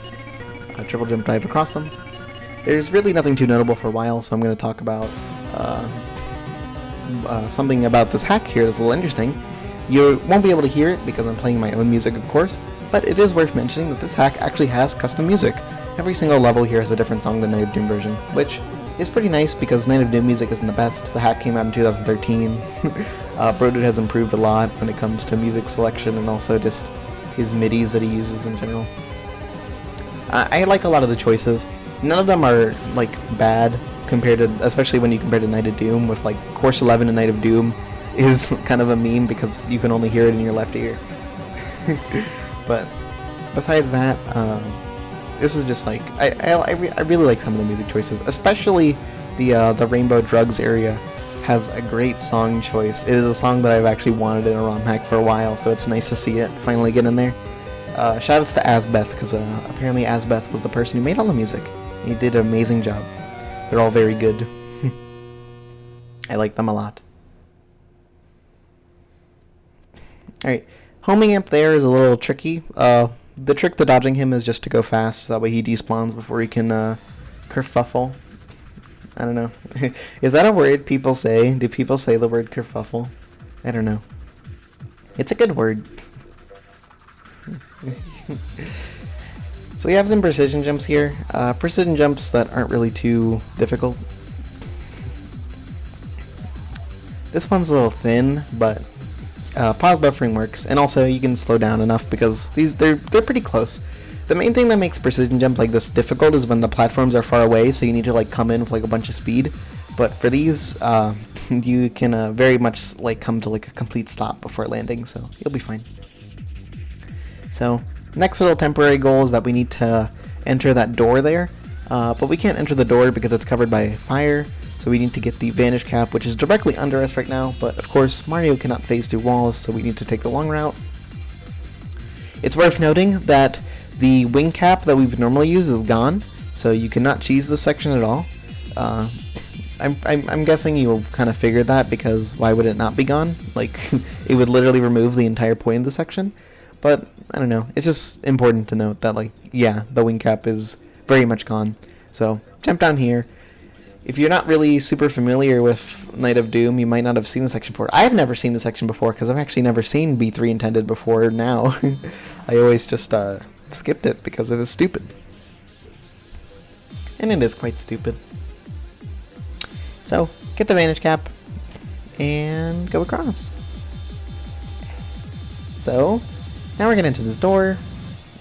triple jump dive across them. There's really nothing too notable for a while, so I'm going to talk about something about this hack here that's a little interesting. You won't be able to hear it because I'm playing my own music, of course, but it is worth mentioning that this hack actually has custom music. Every single level here has a different song than the Night of Doom version, which is pretty nice because Night of Doom music isn't the best. The hack came out in 2013. Brodude has improved a lot when it comes to music selection and also just his MIDIs that he uses in general. I like a lot of the choices. None of them are like bad compared to, especially when you compare to Night of Doom, with like Course 11 and Night of Doom is kind of a meme because you can only hear it in your left ear. But besides that, this is just like I really like some of the music choices, especially the Rainbow Drugs area has a great song choice. It is a song that I've actually wanted in a ROM hack for a while, so it's nice to see it finally get in there. Shoutouts to Asbeth, because apparently Asbeth was the person who made all the music. He did an amazing job. They're all very good. I like them a lot. Alright, homing up there is a little tricky. The trick to dodging him is just to go fast, so that way he despawns before he can kerfuffle. I don't know. Is that a word people say? Do people say the word kerfuffle? I don't know. It's a good word. So we have some precision jumps here. Precision jumps that aren't really too difficult. This one's a little thin, but pause buffering works, and also you can slow down enough because they're pretty close. The main thing that makes precision jumps like this difficult is when the platforms are far away, so you need to like come in with like a bunch of speed. But for these, you can very much like come to like a complete stop before landing, so you'll be fine. So next little temporary goal is that we need to enter that door there, but we can't enter the door because it's covered by fire. So we need to get the Vanish Cap, which is directly under us right now, but of course Mario cannot phase through walls, so we need to take the long route. It's worth noting that the wing cap that we would normally use is gone, so you cannot cheese this section at all. I'm guessing you'll kind of figure that, because why would it not be gone? Like, it would literally remove the entire point of the section. But, I don't know, it's just important to note that, like, yeah, the wing cap is very much gone. So, jump down here. If you're not really super familiar with Night of Doom, you might not have seen the section before. I've never seen the section before, because I've actually never seen B3 Intended before now. I always just skipped it because it was stupid. And it is quite stupid. So, get the Vanish Cap, and go across. So, now we're going to enter this door,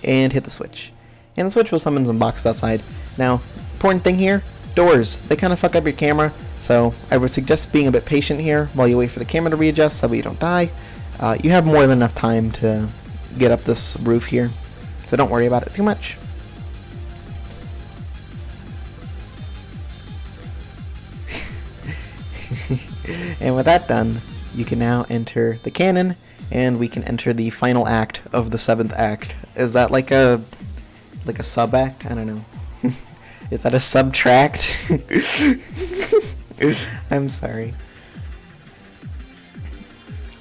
and hit the switch. And the switch will summon some boxes outside. Now, important thing here, doors, they kind of fuck up your camera, so I would suggest being a bit patient here while you wait for the camera to readjust so that you don't die. You have more than enough time to get up this roof here, so don't worry about it too much. And with that done, you can now enter the cannon, and we can enter the final act of the 7th act. Is that like a... like a sub-act? I don't know. Is that a subtract? I'm sorry.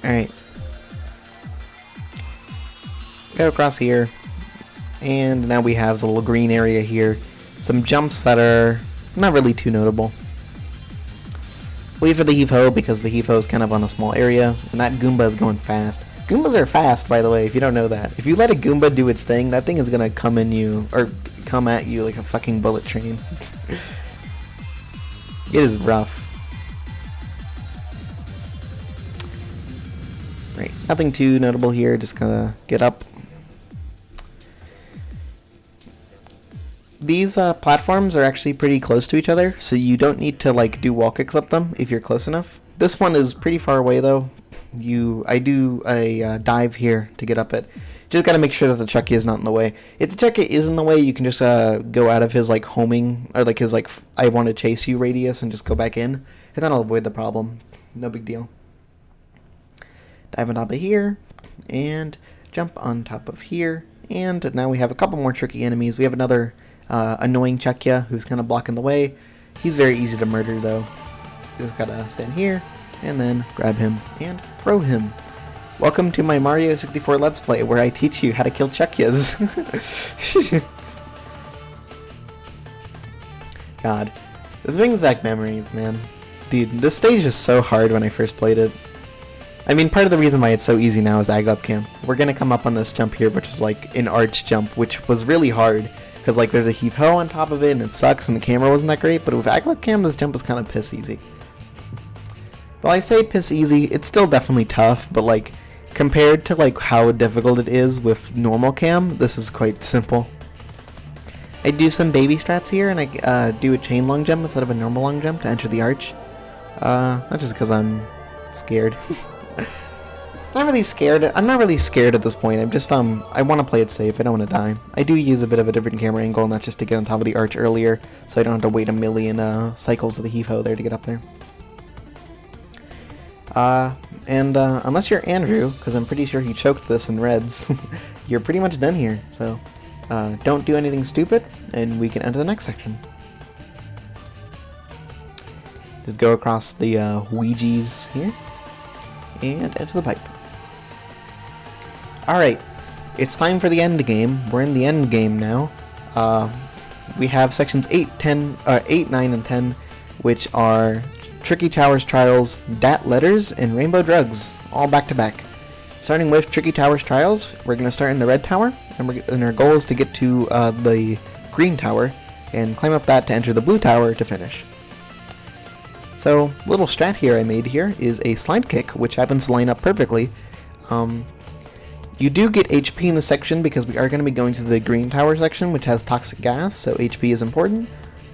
Alright. Go across here. And now we have the little green area here. Some jumps that are not really too notable. Wait for the heave-ho because the heave-ho is kind of on a small area. And that Goomba is going fast. Goombas are fast, by the way, if you don't know that. If you let a Goomba do its thing, that thing is gonna come in you, or come at you like a fucking bullet train. It is rough. Right, nothing too notable here, just gonna get up. These platforms are actually pretty close to each other, so you don't need to like do wall kicks up them if you're close enough. This one is pretty far away though. I do a dive here to get up it. Just gotta make sure that the Chucky is not in the way. If the Chucky is in the way, you can just go out of his like homing, or like his like I want to chase you radius and just go back in, and that'll avoid the problem. No big deal. Dive on top of here, and jump on top of here, and now we have a couple more tricky enemies. We have another annoying Chucky who's kind of blocking the way. He's very easy to murder though. Just gotta stand here, and then grab him and throw him. Welcome to my Mario 64 Let's Play, where I teach you how to kill Chuckyas. God, this brings back memories, man. Dude, this stage is so hard when I first played it. I mean, part of the reason why it's so easy now is Aglap Cam. We're gonna come up on this jump here, which is like an arch jump, which was really hard, because like there's a heave-ho on top of it, and it sucks, and the camera wasn't that great, but with Aglap Cam, this jump is kind of piss easy. Well, I say piss easy, it's still definitely tough, but like, compared to like how difficult it is with normal cam, this is quite simple. I do some baby strats here, and I do a chain long jump instead of a normal long jump to enter the arch. Not just because I'm scared. I'm not really scared at this point. I'm just I want to play it safe. I don't want to die. I do use a bit of a different camera angle, and that's just to get on top of the arch earlier, so I don't have to wait a million cycles of the heave-ho there to get up there. Unless you're Andrew, because I'm pretty sure he choked this in reds, you're pretty much done here. So, don't do anything stupid, and we can enter the next section. Just go across the Ouija's here, and enter the pipe. Alright, it's time for the end game. We're in the end game now. We have sections 8, 9, and 10, which are Tricky Towers Trials, Dat Letters, and Rainbow Drugs, all back to back. Starting with Tricky Towers Trials, we're going to start in the red tower, and our goal is to get to the green tower, and climb up that to enter the blue tower to finish. So, little strat here I made here is a slide kick, which happens to line up perfectly. You do get HP in this section because we are going to be going to the green tower section, which has toxic gas, so HP is important,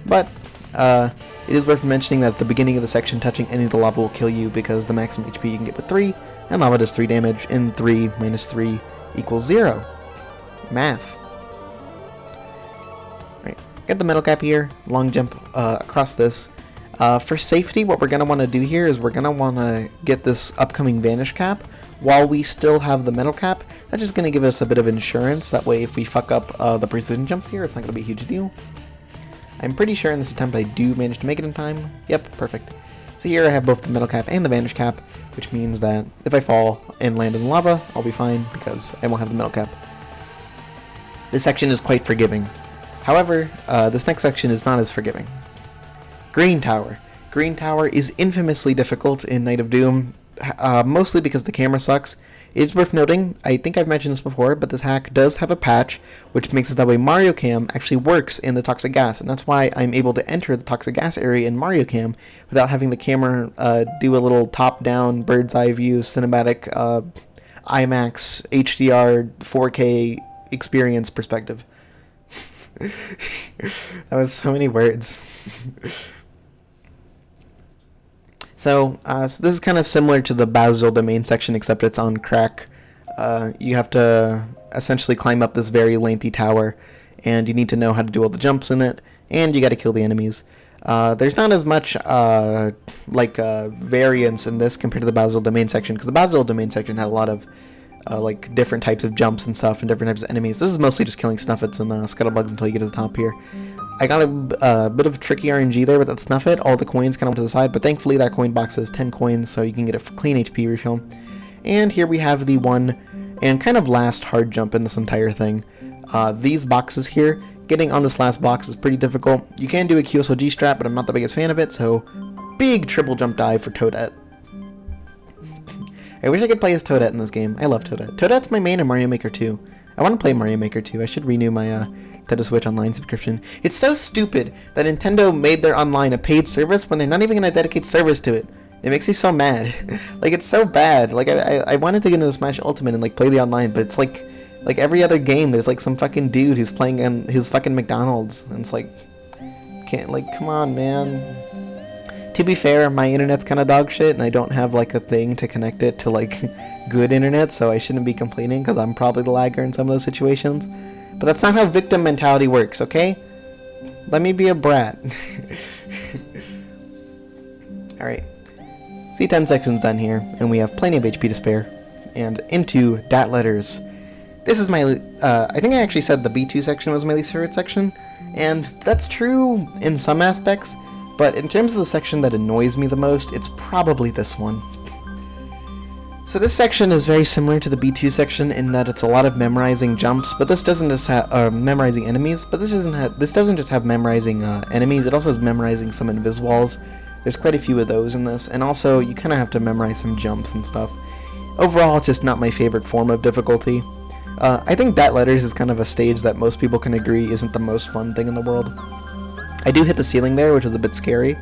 but it is worth mentioning that at the beginning of the section, touching any of the lava will kill you because the maximum HP you can get with 3, and lava does 3 damage, and 3 minus 3 equals 0. Math. Right, get the metal cap here, long jump across this. For safety, what we're going to want to do here is we're going to want to get this upcoming vanish cap while we still have the metal cap. That's just going to give us a bit of insurance, that way if we fuck up the precision jumps here, it's not going to be a huge deal. I'm pretty sure in this attempt I do manage to make it in time. Yep, perfect. So here I have both the metal cap and the vanish cap, which means that if I fall and land in the lava, I'll be fine because I won't have the metal cap. This section is quite forgiving. However, this next section is not as forgiving. Green Tower. Green Tower is infamously difficult in Night of Doom, mostly because the camera sucks. It is worth noting, I think I've mentioned this before, but this hack does have a patch, which makes it that way Mario Cam actually works in the toxic gas, and that's why I'm able to enter the toxic gas area in Mario Cam without having the camera do a little top-down, bird's-eye view, cinematic, IMAX, HDR, 4K experience perspective. That was so many words. So this is kind of similar to the Basil domain section, except it's on crack. You have to essentially climb up this very lengthy tower, and you need to know how to do all the jumps in it, and you got to kill the enemies. There's not as much variance in this compared to the Basil domain section, because the Basil domain section had a lot of like different types of jumps and stuff and different types of enemies. This is mostly just killing Snuffits and Scuttlebugs until you get to the top here. I got a bit of tricky RNG there with that Snuffit. All the coins kind of went to the side, but thankfully that coin box has 10 coins, so you can get a clean HP refill. And here we have the one and kind of last hard jump in this entire thing. These boxes here, getting on this last box is pretty difficult. You can do a QSLG strat, but I'm not the biggest fan of it, so big triple jump dive for TWDE. I wish I could play as TWDE in this game. I love TWDE. TWDE's my main in Mario Maker 2. I want to play Mario Maker 2. I should renew my Nintendo Switch Online subscription. It's so stupid that Nintendo made their online a paid service when they're not even going to dedicate servers to it. It makes me so mad. Like, it's so bad. Like, I wanted to get into Smash Ultimate and, like, play the online, but it's like every other game, there's, like, some fucking dude who's playing in his fucking McDonald's. And it's like, can't, like, come on, man. To be fair, my internet's kind of dog shit, and I don't have, like, a thing to connect it to, like, good internet, so I shouldn't be complaining, because I'm probably the lagger in some of those situations. But that's not how victim mentality works, okay? Let me be a brat. Alright. C10 section's done here, and we have plenty of HP to spare. And into dat letters. This is my, I think I actually said the B2 section was my least favorite section, and that's true in some aspects, but in terms of the section that annoys me the most, it's probably this one. So this section is very similar to the B2 section in that it's a lot of memorizing jumps, but this doesn't just have memorizing enemies. But this doesn't just have memorizing enemies. It also has memorizing some invisibles. There's quite a few of those in this, and also you kind of have to memorize some jumps and stuff. Overall, it's just not my favorite form of difficulty. I think dat letters is kind of a stage that most people can agree isn't the most fun thing in the world. I do hit the ceiling there, which was a bit scary.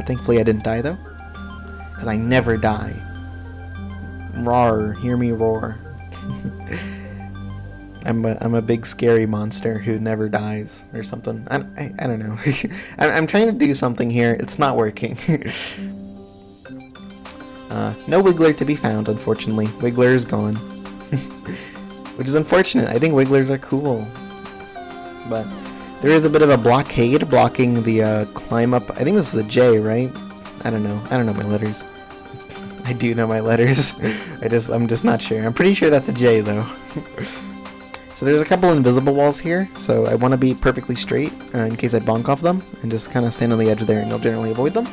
Thankfully, I didn't die though, because I never die. Roar, hear me roar. I'm a big scary monster who never dies or something. I don't know. I'm trying to do something here. It's not working. No Wiggler to be found, unfortunately. Wiggler is gone. Which is unfortunate. I think Wigglers are cool. But there is a bit of a blockade blocking the climb up. I think this is a J, right? I don't know. I don't know my letters. I do know my letters. I'm just not sure. I'm pretty sure that's a J though. So there's a couple invisible walls here, so I want to be perfectly straight in case I bonk off them, and just kind of stand on the edge there and you'll generally avoid them.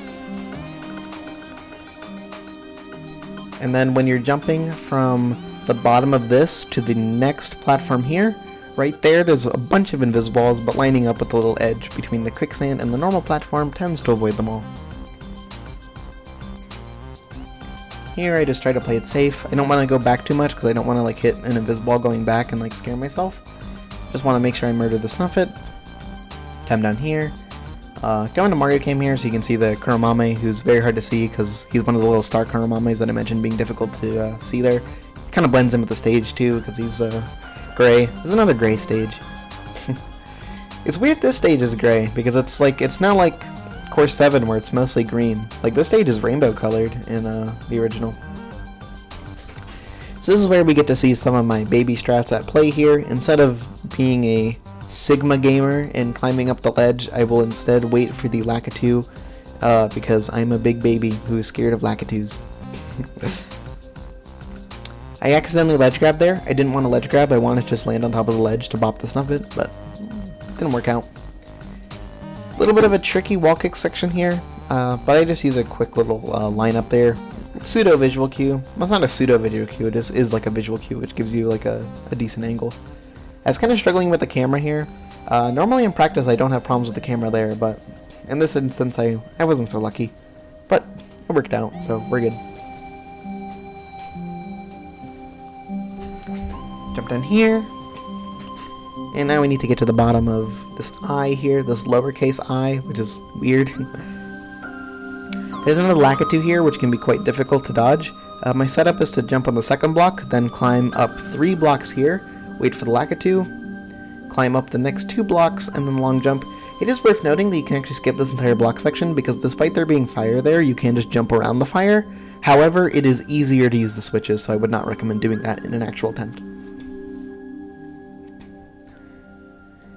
And then when you're jumping from the bottom of this to the next platform here, right there's a bunch of invisibles, but lining up with the little edge between the quicksand and the normal platform tends to avoid them all. Here I just try to play it safe. I don't want to go back too much because I don't want to like hit an invisible going back and like scare myself. Just want to make sure I murder the Snuffit. Come down here. Going to Mario Came here so you can see the Kuromame, who's very hard to see because he's one of the little star Kuromames that I mentioned being difficult to see there. Kind of blends in with the stage too because he's gray. This is another gray stage. It's weird this stage is gray because it's not like Course 7 where it's mostly green. Like this stage is rainbow colored in the original. So this is where we get to see some of my baby strats at play here. Instead of being a Sigma gamer and climbing up the ledge, I will instead wait for the Lakitu because I'm a big baby who is scared of Lakitus. I accidentally ledge grabbed there. I didn't want to ledge grab, I wanted to just land on top of the ledge to bop the Snuffit, but it didn't work out. A little bit of a tricky wall kick section here, but I just use a quick little line up there. Pseudo visual cue. Well, it's not a pseudo visual cue, it just is like a visual cue, which gives you like a decent angle. I was kind of struggling with the camera here. Normally in practice I don't have problems with the camera there, but in this instance I wasn't so lucky. But it worked out, so we're good. Jump down here. And now we need to get to the bottom of this I here, this lowercase I, which is weird. There's another Lakitu here, which can be quite difficult to dodge. My setup is to jump on the second block, then climb up 3 blocks here, wait for the Lakitu, climb up the next 2 blocks, and then long jump. It is worth noting that you can actually skip this entire block section, because despite there being fire there, you can just jump around the fire. However, it is easier to use the switches, so I would not recommend doing that in an actual attempt.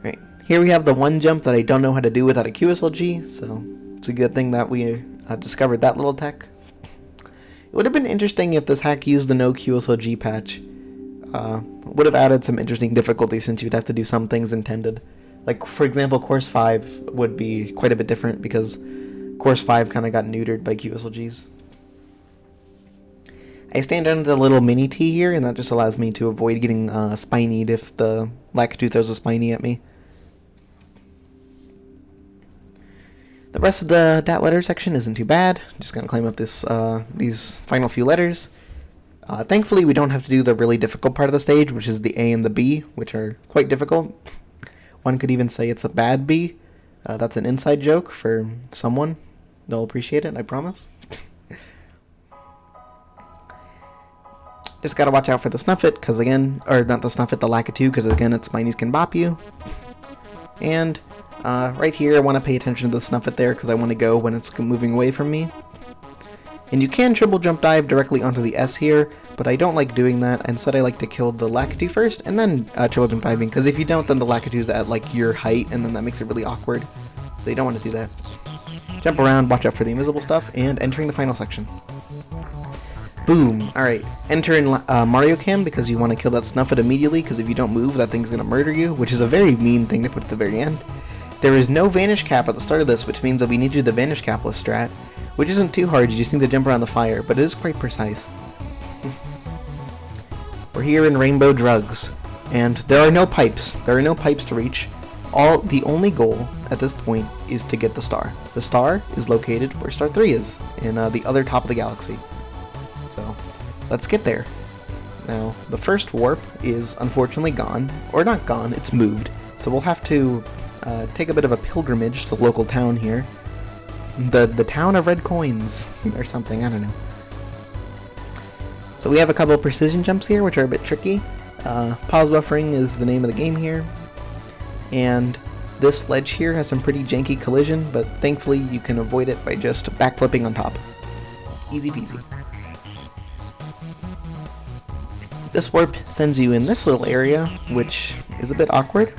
Right, here we have the one jump that I don't know how to do without a QSLG, so it's a good thing that we discovered that little tech. It would have been interesting if this hack used the no QSLG patch. would have added some interesting difficulty since you'd have to do some things intended. Like, for example, Course 5 would be quite a bit different because Course 5 kind of got neutered by QSLGs. I stand under the little mini T here, and that just allows me to avoid getting spinied if the Lakitu throws a spiny at me. The rest of the dat letter section isn't too bad. I'm just gonna climb up this these final few letters. Thankfully, we don't have to do the really difficult part of the stage, which is the A and the B, which are quite difficult. One could even say it's a bad B. That's an inside joke for someone. They'll appreciate it, I promise. Just gotta watch out for the Snuffit, because again, or not the Snuffit, the Lakitu, because again, its spinies can bop you. And right here, I want to pay attention to the Snuffit there, because I want to go when it's moving away from me. And you can triple jump dive directly onto the S here, but I don't like doing that. Instead, I like to kill the Lakitu first, and then triple jump diving, because if you don't, then the Lakitu's at like your height, and then that makes it really awkward. So you don't want to do that. Jump around, watch out for the invisible stuff, and entering the final section. Boom. Alright, enter in Mario Cam, because you want to kill that Snuffit immediately, because if you don't move, that thing's going to murder you, which is a very mean thing to put at the very end. There is no Vanish Cap at the start of this, which means that we need to do the Vanish Capless strat, which isn't too hard, you just need to jump around the fire, but it is quite precise. We're here in Rainbow Drugs, and there are no pipes. There are no pipes to reach. The only goal at this point is to get the star. The star is located where Star 3 is, in the other top of the galaxy. So, let's get there. Now, the first warp is unfortunately gone, or not gone, it's moved. So we'll have to take a bit of a pilgrimage to the local town here. The town of red coins, or something, I don't know. So we have a couple of precision jumps here, which are a bit tricky. Pause buffering is the name of the game here. And this ledge here has some pretty janky collision, but thankfully you can avoid it by just backflipping on top. Easy peasy. This warp sends you in this little area, which is a bit awkward,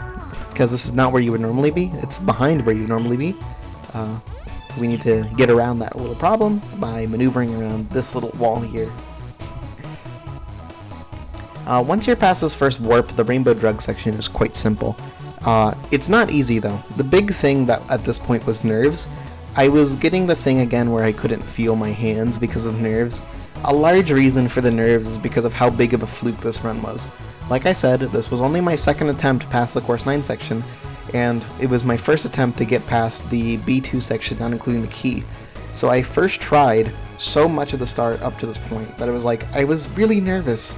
because this is not where you would normally be. It's behind where you would normally be. So we need to get around that little problem by maneuvering around this little wall here. Once you're past this first warp, the Rainbow Drug section is quite simple. It's not easy though. The big thing that at this point was nerves. I was getting the thing again where I couldn't feel my hands because of nerves. A large reason for the nerves is because of how big of a fluke this run was. Like I said, this was only my second attempt past the Course 9 section, and it was my first attempt to get past the B2 section, not including the key. So I first tried so much of the start up to this point that it was like, I was really nervous.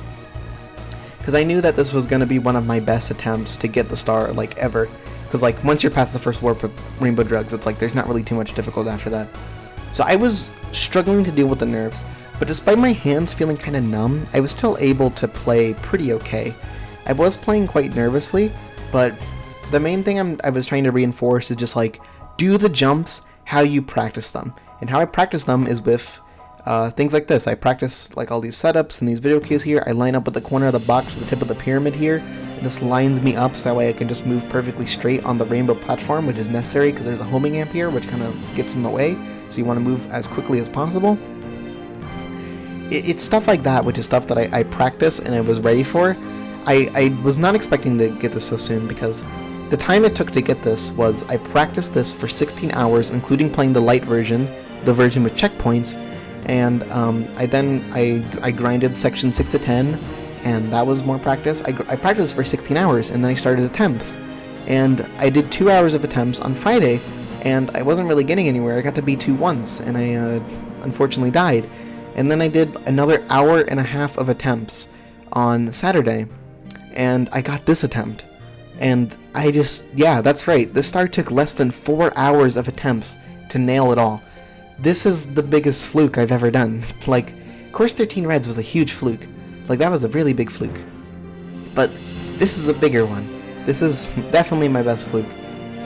Because I knew that this was going to be one of my best attempts to get the star, like, ever. Because, like, once you're past the first warp of Rainbow Drugs, it's like, there's not really too much difficult after that. So I was struggling to deal with the nerves. But despite my hands feeling kind of numb, I was still able to play pretty okay. I was playing quite nervously, but the main thing I was trying to reinforce is just like, do the jumps how you practice them. And how I practice them is with things like this. I practice like all these setups and these video cues here. I line up with the corner of the box with the tip of the pyramid here. This lines me up so that way I can just move perfectly straight on the rainbow platform, which is necessary because there's a homing amp here which kind of gets in the way. So you want to move as quickly as possible. It's stuff like that, which is stuff that I practice and I was ready for. I was not expecting to get this so soon because the time it took to get this was I practiced this for 16 hours, including playing the light version, the version with checkpoints, and I grinded section 6 to 10, and that was more practice. I practiced for 16 hours, and then I started attempts, and I did 2 hours of attempts on Friday, and I wasn't really getting anywhere. I got to B2 once, and I unfortunately died. And then I did another hour and a half of attempts on Saturday, and I got this attempt. And I just, yeah, that's right. This star took less than 4 hours of attempts to nail it all. This is the biggest fluke I've ever done. Like, Course 13 Reds was a huge fluke. Like, that was a really big fluke. But this is a bigger one. This is definitely my best fluke.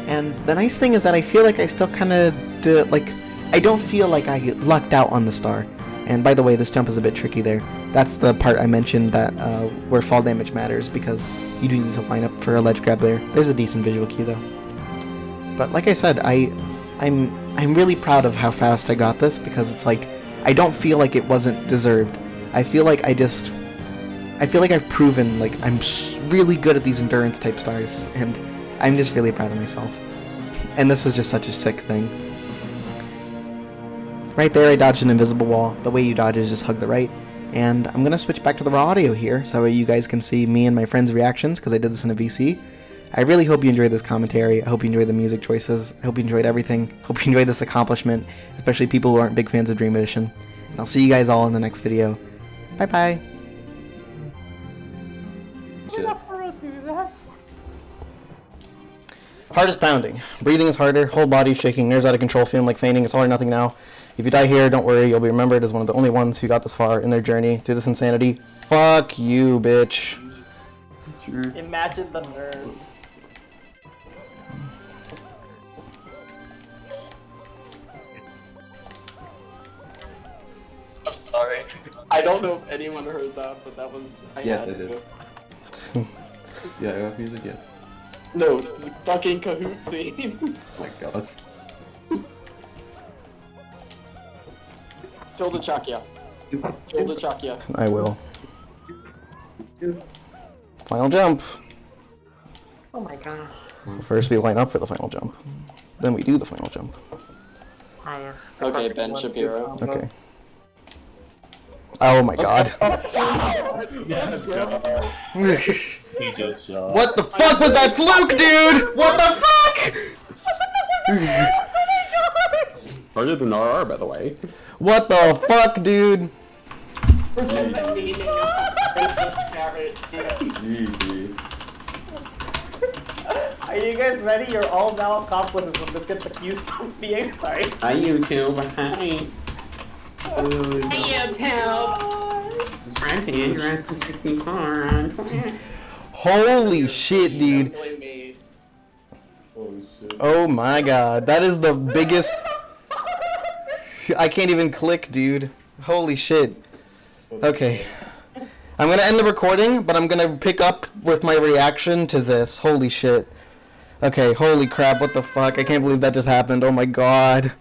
And the nice thing is that I feel like I still kind of, I don't feel like I lucked out on the star. And by the way, this jump is a bit tricky there. That's the part I mentioned that where fall damage matters, because you do need to line up for a ledge grab there. There's a decent visual cue though. But like I said, I'm really proud of how fast I got this, because it's like, I don't feel like it wasn't deserved. I feel like I just I feel like I've proven, like, I'm really good at these endurance type stars, and I'm just really proud of myself. And this was just such a sick thing. Right there, I dodged an invisible wall. The way you dodge is just hug the right. And I'm going to switch back to the raw audio here, so you guys can see me and my friends' reactions, because I did this in a VC. I really hope you enjoyed this commentary. I hope you enjoyed the music choices. I hope you enjoyed everything. I hope you enjoyed this accomplishment, especially people who aren't big fans of Dream Edition. And I'll see you guys all in the next video. Bye-bye. Heart is pounding. Breathing is harder. Whole body shaking. Nerves out of control. Feeling like fainting. It's all or nothing now. If you die here, don't worry. You'll be remembered as one of the only ones who got this far in their journey through this insanity. Fuck you, bitch. Imagine the nerves. I'm sorry. I don't know if anyone heard that, but that was. Yes, I did. Yeah, I got music, yes. No, the fucking Kahoot theme. Oh my god. Kill the Chakya. Kill the Chakya. I will. Final jump. Oh my god. First we line up for the final jump. Then we do the final jump. Okay, Ben Shapiro. Okay. Oh my god. Let's go. He just shot. What the fuck was that fluke, dude? What the fuck? Harder than RR, by the way. What the fuck, dude? Are you guys ready? You're all now accomplices when this gets accused of being sorry. Hi, YouTube. Hi. Holy shit, dude. Oh my god. That is the biggest... I can't even click, dude. Holy shit. Okay. I'm gonna end the recording, but I'm gonna pick up with my reaction to this. Holy shit. Okay, holy crap, what the fuck? I can't believe that just happened. Oh my god.